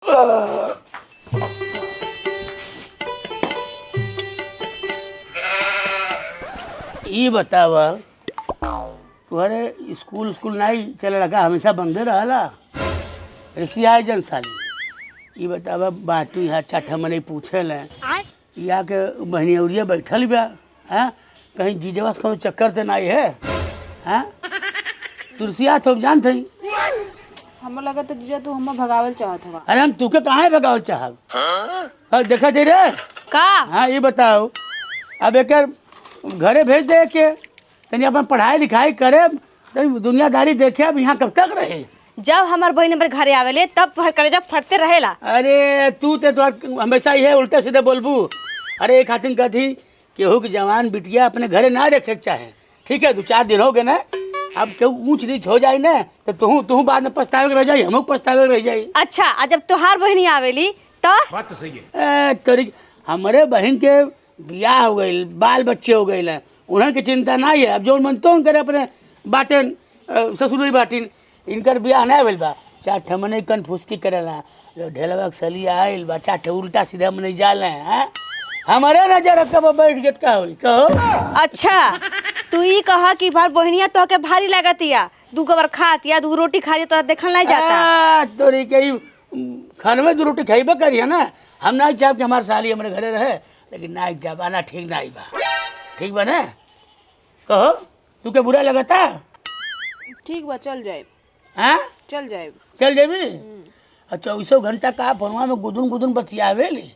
ये बतावा तुम्हारे स्कूल नहीं चले लगा, हमेशा बंदे रहला रिसिया जन साली। ये बतावा बाटू यहाँ चाठा मने पूछे ले या के बहनियौरिया बैठल बा, हाँ कहीं जीजवा से चक्कर तो नहीं है? हाँ तुलसिया तो जान थी हमें लगा तो जीजा तू हमें भगावल चाहत हवा। अरे हम तुके कहाँ भगावल चाहब? हाँ देखा दे रे का? हाँ ये बताओ, अब एक घरे भेज दे के तनी अपन पढ़ाई लिखाई करे, तनी दुनियादारी देखे। अब यहाँ कब तक रहे? जब हमार बहन हमारे घरे आवेले तब तुहर कलेजा फटते रहेला। अरे तू ते तो हमेशा ही है उल्टे सीधे बोलबू। अरे एक खातिन कथी केहू की जवान बिटिया अपने घरे ना रखे चाहे, ठीक है 2-4 दिन हो गए ना, अब केहू ऊंच नीच हो जाए ना तो तू बाद में पछतावे के रह जाई, हमहू पछतावे के रह जाई। अच्छा जब तुहार बहनी आवेली तो बात तो सही है। तोरी हमारे बहन के बियाह हो गई, बाल बच्चे हो गए, उन्हें की चिंता नहीं है। अब जो मन तो करे अपने बाटेन ससुर बाटिन, इनकर बियाह नहीं भेल बा। 4 ठमने कन्फुसकी करेला, ढेलवा के सलिया आइल बा, 4 ठे उल्टा सीधा मने जाले हैं। हमारे नजर कब बैठ गए का होई कहो? अच्छा तू ई कहा कि भार बहनिया तो के भारी लागतिया, 2 गबर खातिया, 2 रोटी खातिया, तोरा देखल नहीं जाता। तोरी के खाने में 2 रोटी खाइबा करिए ना। हम नहीं चाहब कि हमारे साली हमारे घरे रहे, लेकिन नहीं जब आना ठीक नहीं बा, ठीक बा ना? कहो तू के बुरा लगता? ठीक बा चल जाए। हाँ चल जाए। चल जेबी? 24 घंटा का फोनवा में गुदुन बतियावेली।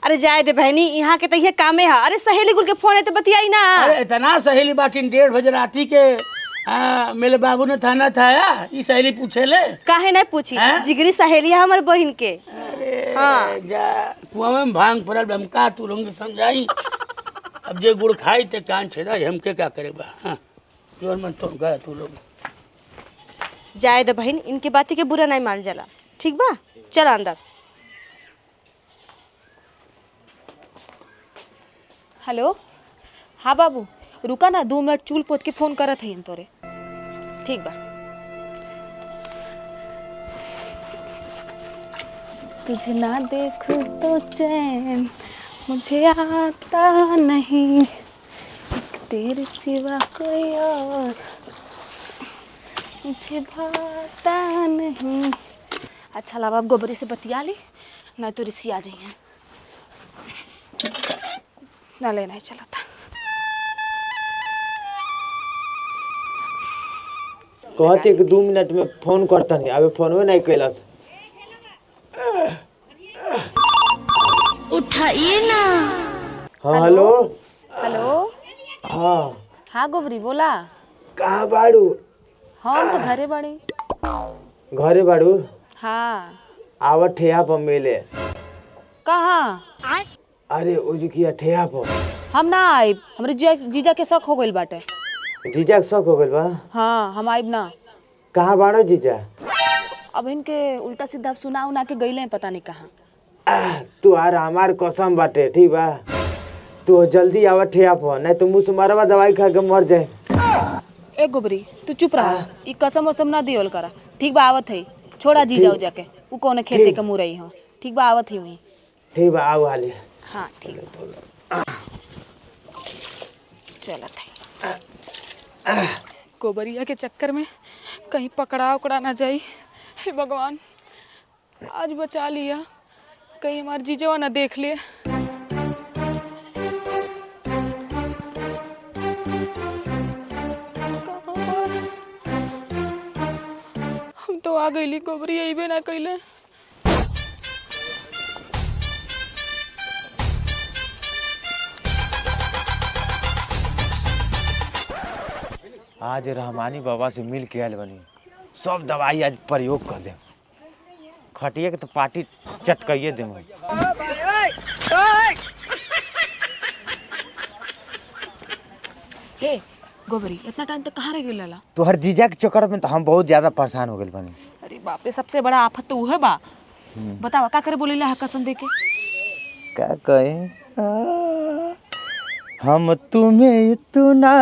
अरे जाए दे बहनी, यहाँ के तो ये कामे है। अरे सहेली गुल के फोन है तो बतियाई ना। अरे इतना सहेली बाटिन 1:30 बजे राती के मेरे बाबू ने थाना था ये सहेली पूछे ले काहे नहीं पूछी? जिगरी सहेली है हमारे बहन के। अरे हाँ जा कुआं में भांग पड़ल हम का तू लोग समझाई। अब जो गुड़ खाई ते कान छेदा हमके क्या करेगा? हाँ जोर मन तो गया तू लोग। जाए दे बहन, इनकी बाती के बुरा नहीं मान जाला, ठीक बा? चल अंदर। हेलो हाँ बाबू रुका ना, 2 मिनट चूल पोत के फोन करत है तोरे। ठीक बा। तुझे ना देखूं तो चैन मुझे आता नहीं, एक तेरे सिवा कोई और मुझे भाता नहीं। अच्छा लाभ आप गोबरी से बतिया ली, नहीं तो ऋषि आ जाइए ना। लेना ही चला था। कहते कि 2 मिनट में फोन करता नहीं, अबे फोन में नहीं कैला से। उठाइए ना। हाँ हेलो हेलो हाँ हाँ गोबरी बोला। कहाँ बाड़ू? हाँ हम तो घरे बड़ी। घरे बाड़ू? हाँ आवत ठेया पर मिले। कहाँ? अरे उजकिया ठेया पर। हम ना आइब, हमरे जीजा के शक हो गइल बाटे। जीजा के शक हो गइल बा? हाँ हम आइब ना। कहाँ बाड़ो जीजा? अब इनके उल्टा सीधा सुना उना के गइले हैं, पता नहीं कहाँ। तू आर हमार कसम बाटे, ठीक बा? तू जल्दी आवत ठेया पर, नहीं तो मुँह से मारवा दवाई खा के मर जाए। ए गोबरी तू चुप रहा, ई कसम वसम ना दियोल करा, ठीक बा? आवत है, छोड़ा जीजा उजा के, उ कौन खेते के मुरई हो, ठीक बा? आवत है वहीं। ठीक बा आओ हाली। हाँ ठीक चलत है। गोबरिया के चक्कर में कहीं पकड़ा उकड़ा ना जाई। हे भगवान आज बचा लिया, कहीं हमार जीजवा ना देख ले। हम तो आ गईली, गोबरी अइबे ना कइले। आज रहमानी बाबा से मिल के आयल बनी, सब दवाई आज प्रयोग कर दे। खटिया के तो पार्टी चटकाइए दे। हे गोबरी इतना टाइम तक कहाँ रह गई लाला? तोहर जीजा के चक्कर में तो हम बहुत ज्यादा परेशान हो गए बनी। अरे बाप रे, सबसे बड़ा आफत तो उहे बा। बतावा का करे बोले ला कसम दे के? क्या कहे हम तुम्हें इतना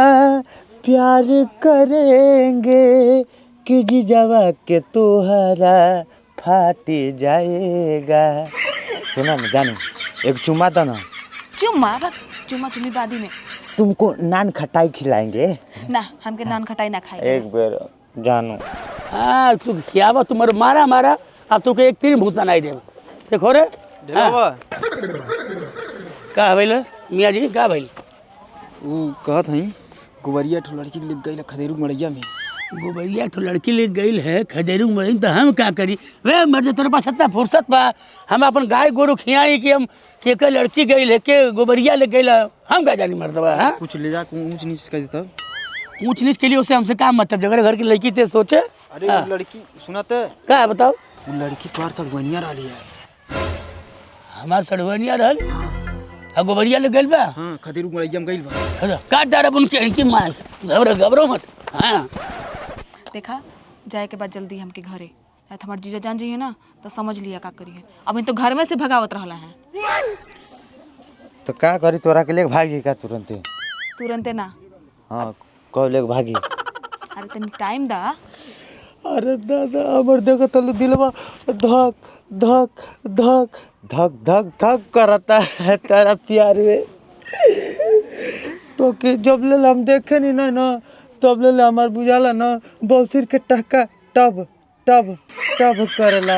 प्यार करेंगे कि जीजावा के तोहरा फाट जाएगा। सुना ना जानू, एक चुम्मा दो ना। चुम्मा चुम्मा चुम्मी बादी में। तुमको नान खटाई खिलाएंगे ना, हमके नान खटाई ना खाए। एक बार जानू। हाँ तू खियावा तुम्हारे मारा अब तुके एक तीन भूसा नहीं दे देखो रे। हाँ। का भइल मियाँ जी का भइल? वो कहत हई गोबरिया ठो लड़की लिख गई खदेरू मड़ैया में। गोबरिया ठो लड़की ले गई है खदेरू मरीन तो हम क्या करी? वे मर्द तेरे पास इतना फुर्सत बा हम अपन गाय गोरू खियाई कि हम के लड़की गई है के गोबरिया ले गई हम क्या जानी मर्द बा। हाँ कुछ ले जा ऊंच नीच कर देता। ऊंच नीच के लिए उसे हमसे काम मतलब जगह घर की लड़की थे सोचे। अरे वो लड़की सुनाते क्या है बताओ? वो लड़की तोहार सड़वनिया रही है। हमार सड़वनिया रहल और गोबरिया ले गई बा। हाँ खदेरू मड़ैया में गई बा। काट डारब उनकी इनकी मार घबरो मत। हाँ देखा जाए के बाद जल्दी हमके घरे नहीं तो हमारे जीजा जान जाइए ना तो समझ लिया का करिए। अब इन तो घर में से भगावत रहला है। तो का करी तोरा के लेके भागी का तुरंत? तुरंते ना। हाँ कब लेके भागी? अरे तनी टाइम दा। अरे दादा हमर देखो तलु दिलवा धक धक धक धक धक धक करता है तेरा प्यार में। तो कि जब ले हम देखे नहीं ना तब ले हमार बुझाला ना बौसिर के टहका टब टब टब करला।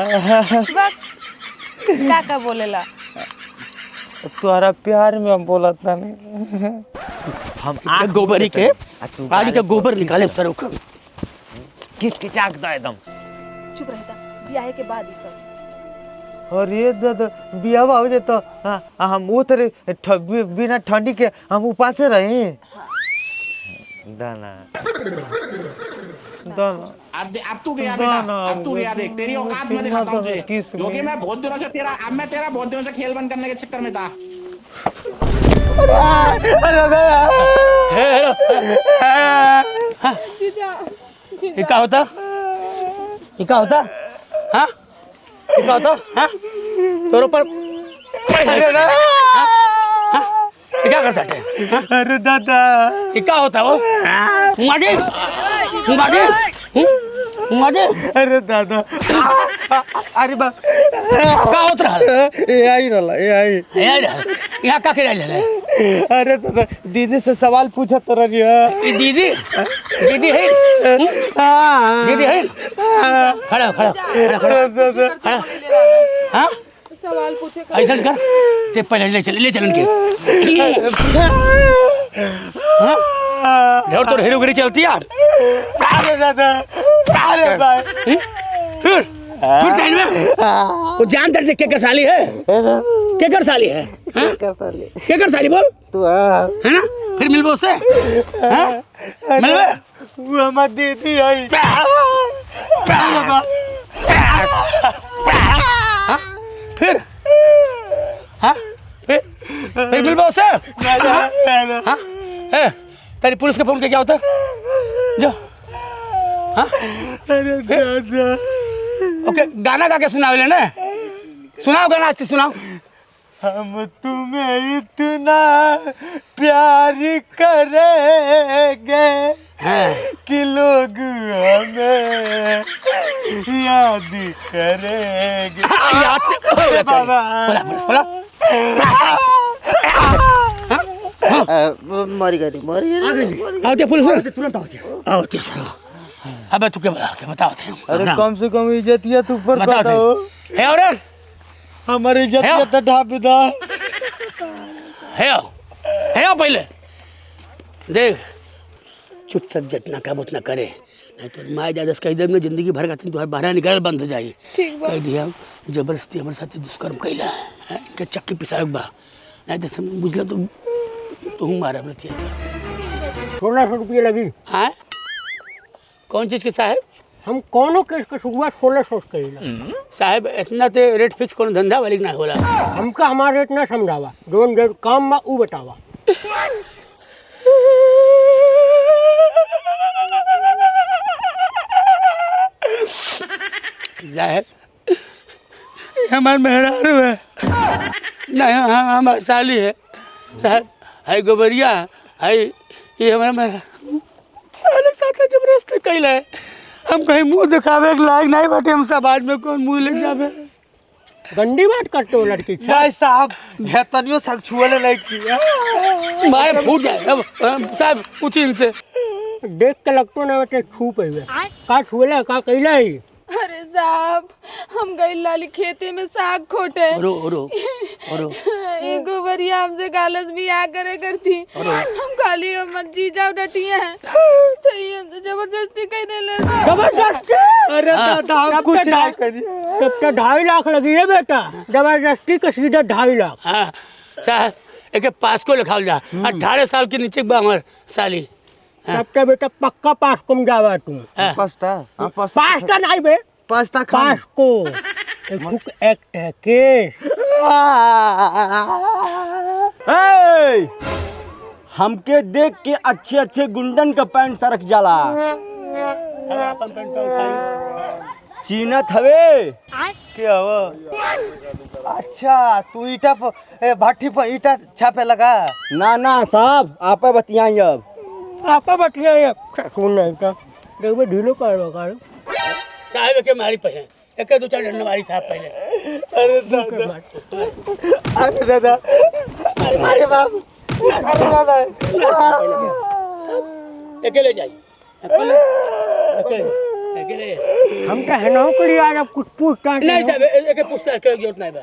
का बोलेला? तुम्हारा प्यार में हम बोला था नहीं। हम गोबरी के आड़ी का गोबर निकाले सर किस आँख दो एकदम चुप रहता ब्याह के बाद ही सब। अरे दादा बिया हो जाए तो हम वो तेरे बिना ठंडी के हम उपासे रहे। दाना दाना अब तू गया बेटा, अब तू गया देख तेरी औकात में दिखाता हूँ तुझे क्योंकि मैं बहुत दिनों से तेरा बहुत दिनों से खेल बंद करने के चक्कर में था। ये क्या होता? ये क्या होता? हाँ ये क्या होता? हाँ तोर ऊपर ये क्या करता है? अरे दादा ये क्या होता वो? मुंगाटे मुंगाटे मुंगाटे। अरे दादा अरे बा क्या होता रहा? ए आई रला ए आई यार यहाँ का करे ले? अरे दादा दीदी से सवाल पूछा तो रही है। ये दीदी दीदी है दीदी है खड़ा खड़ा खड़ा खड़ा खड़ा। हाँ सवाल पूछे ऐसा कर ते पहले ले चलन के। हाँ ढेर तो हीरोगिरी चलती है। अरे दादा अरे भाई फिर टाइम में वो जान दर्द के कर साली है के कर साली है के कर साली बोल तू है ना फिर मिलबो उससे मिलबे वो हमार दीदी आई। फिर हाँ फिर मिलबो उससे। हाँ तेरी पुलिस के फोन के क्या होता जो? हाँ अरे दादा ओके गाना गा के सुनाओ ले ना सुनाओ गाना आज सुनाओ। हम तुम्हें इतना प्यार करेंगे कि लोग हमें याद करेंगे। याद बाबा बोला मरी गई आओ पुलिस तुरंत आओ सर। अबे तू क्या बताओ अरे कम से कम इज्जतिया तू ऊपर बताओ है और हमारी इज्जतिया तो ढाप दा है पहले देख चुपचाप जितना काम उतना करे नहीं तो माए दादा का इधर में जिंदगी भर का तुम्हारे बाहर निकल बंद हो जाएगी। कह दिया जबरदस्ती हमारे साथ दुष्कर्म कैला है इनके चक्की पिसाक बा नहीं तो बुझला तो हूँ मारा 1600 रुपये लगी। हाँ कौन चीज़ के साहब? हम कौनो केस के शुरुआत 1600 करेला साहब इतना ते रेट फिक्स कोनो धंधा वाली ना होला। हमका हमारा रेट ना समझावा जोन रेट काम बा ऊ बतावा। साहब हमार मेहरारू है नहीं हमार साली है साहब है गोबरिया है ये हमारा मेहरा साले साथ जबरदस्ती कैला है हम कहीं मुंह दिखावे के लायक नहीं बाटे, हम समाज में कौन मुंह ले जावे। गंदी बात करते हो लड़की से। भाई साहब भेतनियो सेक्सुअल नहीं किया। मारे फूट जाए अब साहब कुछ इनसे। देख के लगतो ना बेटे छू पे हुए का छुएला का कैला ही। अरे साहब हम गई लाली खेती में साग खोटे। रो रो रो ये गोबरिया हमसे गालस भी आ करे करती। हम खाली हमर जीजा डटी हैं तो ये हमसे जबरदस्ती कह देले। जबरदस्ती? अरे दादा हम कुछ नहीं करिए। तब तो 2.5 लाख लगी है बेटा, जबरदस्ती के सीधे 2.5 लाख। हाँ साहब एक पास को लिखाओ जा, 18 साल के नीचे बा हमार साली। तब तो बेटा पक्का पास को जावा तुम। पास्ता पास्ता नहीं बे, पास्ता पास को एक एक्ट है केस। ए, हमके देख के अच्छे अच्छे गुंडन का पैंट सरक जाला। अपन पेंट उठाई चीनत हवे क्या हुआ? अच्छा तू ईटा भाटी पर ईटा छापे लगा? ना ना साहब आप बतियाई अब। आपा बटिया ये सुन नहीं तो देखो ढीलो करो साहब के मारी पहले एक 2-4 डंडा मारी साहब पहले। अरे दादा अरे दादा अरे बाप अरे दादा अकेले जाइए अकेले अकेले अकेले। हम तो है नौकरी आज अब कुछ पूछता नहीं साहब एक पूछता है जरूरत नहीं बा।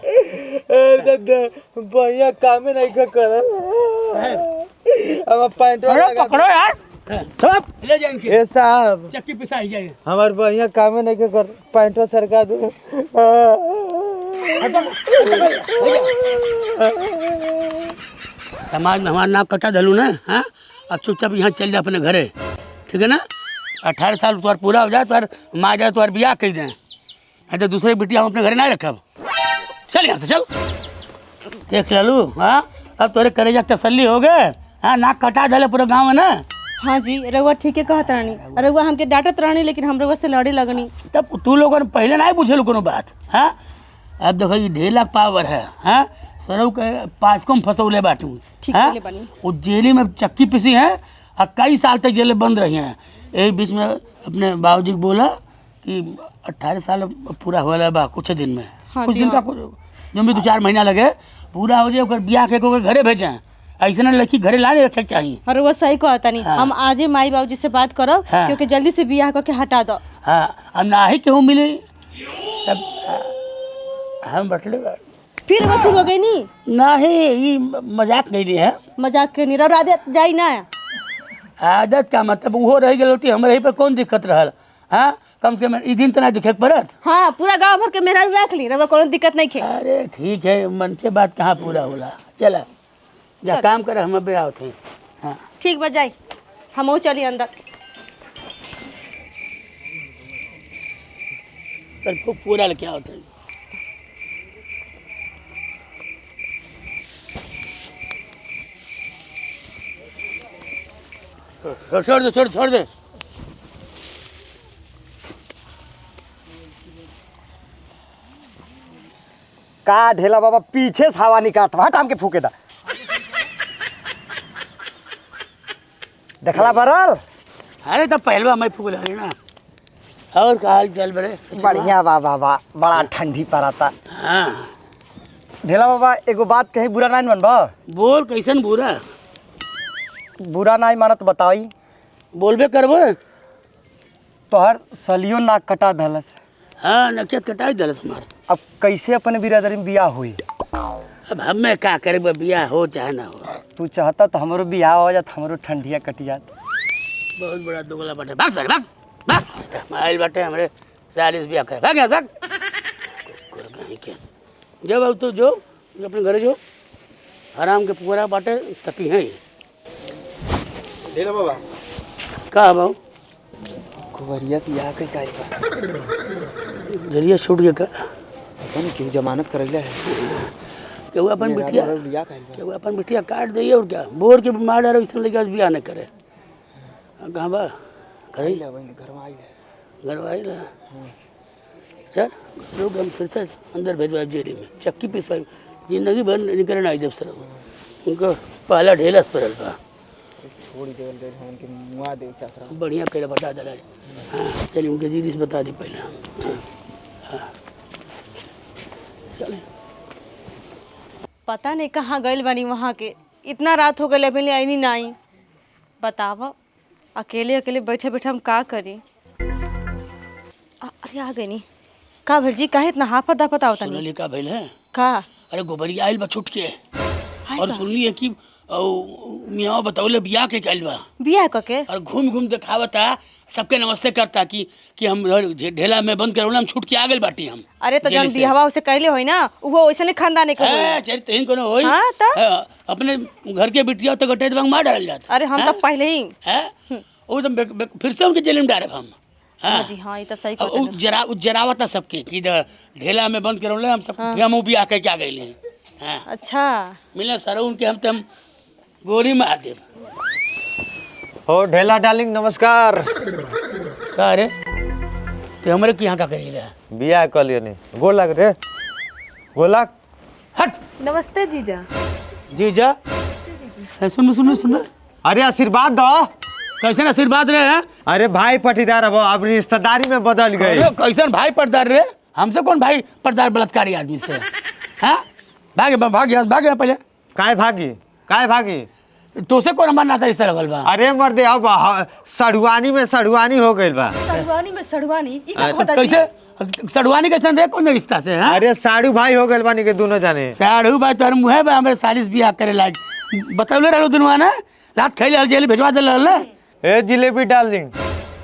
दादा भैया कामे नहीं कर हम पैंट पकड़ो यार सब। ले जाए इनके ए साहब चक्की पिसाई जाए। हमार भैया कामे नहीं कर पैंटवा सरका दो। समाज में हमारा नाक कटा दलू ना। हाँ अब चुपचाप यहाँ चल जा अपने घरे, ठीक है ना। 18 साल तुम्हारा पूरा हो जाए तुम्हार माँ जाए तुम्हारा ब्याह कह दें, नहीं तो दूसरे बेटी हम अपने घरे ना रखब। चल यहाँ से चल। देख ललू हाँ अब तोरे करेजा तसल्ली हो गए। हाँ नाक कटा दले पूरे गाँव में ना। हाँ जी रउआ ठीक है कहत रहनी, रउआ हमके डांटत रहनी लेकिन हम रउआ से लड़े लगनी। तब तू लोगों ने पहले नहीं पूछे कोनो बात। हाँ अब देखो ये 1.5 लाख पावर है। हाँ सरऊ के 5 को फंसौले बाटू। ठीक हाँ? है बानी। वो जेली में चक्की पिसी है और कई साल तक जेलें बंद रही हैं। यही बीच में अपने बाबूजी को बोला कि 18 साल पूरा हुआ बा कुछ दिन में। हाँ कुछ जी, दिन हाँ। का जो भी 2-4 महीना लगे पूरा हो जाए ओकर ब्याह के घरे भेजें। ऐसे ना लड़की घरे लाने रखे चाहिए। और वो सही कहता नहीं। हाँ। हम आज ही माई बाबूजी से बात करो हाँ। क्योंकि जल्दी से बियाह करके हटा दो। हाँ अब ना ही केहू मिली तब हम बटले फिर वो शुरू हो गई नी नहीं ये मजाक नहीं ली है। मजाक के नीरव आदत जाई ना। आदत का मतलब वो रह गई हमारे यहीं पर कौन दिक्कत रहल। हाँ कम से कम ई दिन तो ना दिखे पड़त। हाँ पूरा गांव भर के मेहरारू रख ली, रउआ कोनो दिक्कत नहीं खे। अरे ठीक है मन के बात कहाँ पूरा होला। चला जा काम कर हम अबे आओ थे। हाँ ठीक बा जाई हम चली अंदर। कल खूब पूरा लेके आओ थे। छोड़ दे छोड़ छोड़ दे। का ढेला बाबा पीछे से हवा निकालता हट हमके फूके दा। देखला बरल अरे तब पहलवा मैं फूक रही ना। और का हाल चाल बड़े बढ़िया बाबा बा बड़ा ठंडी पड़ाता। हाँ ढेला बाबा एगो बात कही बुरा नहीं मनबा? बोल कैसन बुरा बुरा नहीं मानत बताई। बोलबे करबो। तोहर सलियो नाक कटा धलस। हाँ नकियत कटाई दलत हमार। अब कैसे अपने बिरादरी में बियाह हुई? अब हमें का करे बियाह हो चाहे ना हो। तू चाहता तो हमरो बियाह हो जात, हमरो ठंडिया कट जात। बहुत बड़ा दुगला बाटे। भाग सारे भाग भाग माइल बाटे हमरे 40 बियाह करे। भाग यहाँ भाग कहीं के जब अब तो जो अपने घरे जो आराम के पूरा बाटे तपी है। ढेला बाबा का बाबू कुंवरिया बियाह के काई बा जरिया छूट गया का अपन क्यों जमानत करैले है? केहू अपन बिटिया बियाह काई बा केहू अपन बिटिया काट दिए और क्या बोर के मार डालो ऐसा लगे बियाह न करे। कहाँ बा घर ही घर में आई है। घर आई ला सर लोग हम फिर से अंदर भेजवा जेरी में चक्की पिसवाई जिंदगी भर निकल आई जब सर उनको पहला ढेलस पड़ल बा। छोड़ देवल गए हम उनके मुआ दे चाहत रहा। बढ़िया पहले बता दे रहा। हाँ चलिए उनके दीदी से बता दी पहले हम। हाँ चले। पता नहीं कहाँ गइल बनी वहाँ के, इतना रात हो गई अभी आई नहीं। बताव अकेले अकेले बैठे बैठे हम का करी। अरे आ गई नी का भल जी, काहे इतना हाफत दाफत आवता नहीं सुनली का भइल है का? अरे गोबरिया आइल बा छुट के और सुनली है कि मियाँ बतौले बिया के कैल बा बिया कके और घूम घूम दिखावता सबके नमस्ते करता कि हम ढेला में बंद करौला हम छूट के आ गए बाटी हम। अरे तो जन बियाहवा उसे कहले होई ना वो वैसने खानदाने के होई। चल तहिन कोनो होई। हाँ, तो? अपने घर के बिटिया तो गटे दबंग मार डाल जात। अरे हम तो पहले ही है वो तो फिर से उनके जेल में डाले हम। हाँ जी हाँ, ये तो सही अब उ जरावता सबके कि ढेला में बंद करौले हम सब हम भी आके क्या गए हैं। अच्छा मिले सर उनके हम गोली मार दे। हो ढेला डार्लिंग नमस्कार। का रे ते हमरे के यहाँ का करी रहा बिया कलियो नहीं गोलक रे गोलक। हट नमस्ते जीजा। जीजा सुन अरे आशीर्वाद दो। कैसे आशीर्वाद रे हैं? अरे भाई पटीदार अब रिश्तेदारी में बदल गई। अरे कैसन भाई पर्दार रे? हमसे कौन भाई पर्दार बलात्कारी आदमी से? हाँ भाग पहले। काय भागी तो से कौन हमारा नाता रिश्ता लगल बा? अरे मर्दे अब सड़ुआनी में सड़ुआनी हो गई बा। सड़वानी में सड़वानी ई का खोदा जी? कैसे सड़ुआनी कैसे दे कौन रिश्ता से? हाँ अरे साड़ू भाई हो गए बानी के दोनों जाने। साड़ू भाई तोर मुहे बा हमरे सालिस बियाह करे लायक बतौले रहलो दुनवा ना रात खैले जेल भेजवा दे रहल। ए जिलेबी डार्लिंग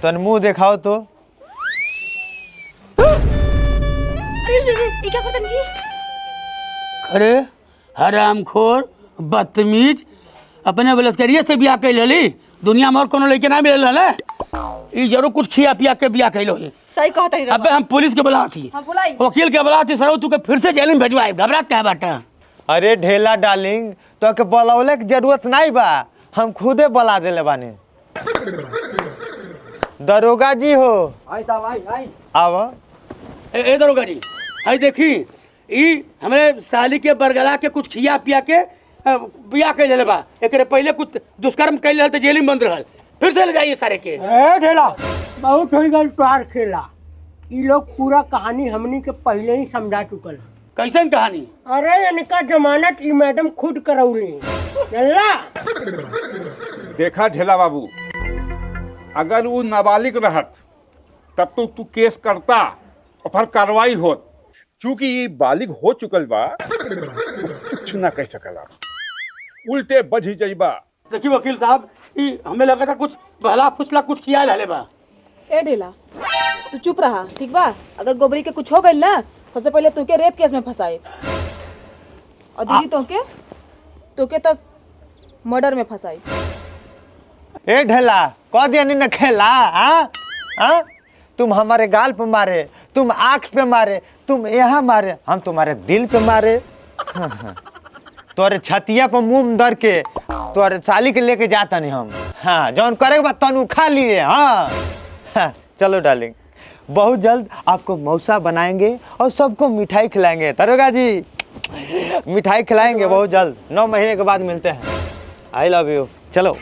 तन मुंह दिखाओ तो। अरे ई क्या करतन जी? अरे हरामखोर बदतमीज अपने बलात्कारिये से बियाह कैल हली। दुनिया में और कोनो लड़के ना मिलल है। ई जरूर कुछ खिया पिया के बियाह कैलो है। सही कहत रही। अबे हम पुलिस के बुलाती हां बुलाई वकील के बुलाती सर तू के फिर से जेल में भेजवाए घबरात काहे बाटा? अरे ढेला डार्लिंग तो के बुलावले के जरूरत नहीं बा, हम खुदे बुला देले बानी। दरोगा जी हो आई साहब आई आवा। ए दरोगा जी आई देखी ई हमरे साली के बरगला के कुछ खिया पिया के बियाह कैल हले बा। एकरे पहले कुछ दुष्कर्म कैल हल त जेल में बंद रहल। फिर से ले जाइए सारे के। ए ढेला बहुत हो गई तोहार खेला। ई लोग पूरा कहानी हमनी के पहले ही समझा चुकल। कैसन कहानी? अरे इनका जमानत ई मैडम खुद करौली चला। देखा ढेला बाबू, अगर वो नाबालिग रहत तब तो तू केस करता और फिर कार्रवाई होत। चूंकि ये बालिग हो चुकल बा कुछ ना कह सकला, उल्टे बज ही जाइबा। देखिए वकील साहब ई हमें लगा था कुछ भला फुसला कुछ किया हले बा। ए ढेला तू चुप रहा ठीक बा। अगर गोबरी के कुछ हो गइल ना सबसे पहले तू के रेप केस में फंसाए और दीदी तोके तो मर्डर में फंसाई। ए ढेला कह दिया नहीं न खेला। हाँ तुम हमारे गाल पे मारे, तुम आँख पे मारे, तुम यहाँ मारे, हम तुम्हारे दिल पे मारे। तोरे छतिया पर मुंह धर के तोरे साली के लेके जाता नहीं हम। हाँ जौन करे के बाद तनु खा लिए। हाँ चलो डार्लिंग बहुत जल्द आपको मौसा बनाएंगे और सबको मिठाई खिलाएंगे। दरोगा जी मिठाई खिलाएंगे बहुत जल्द, 9 महीने के बाद मिलते हैं। I love you. चलो।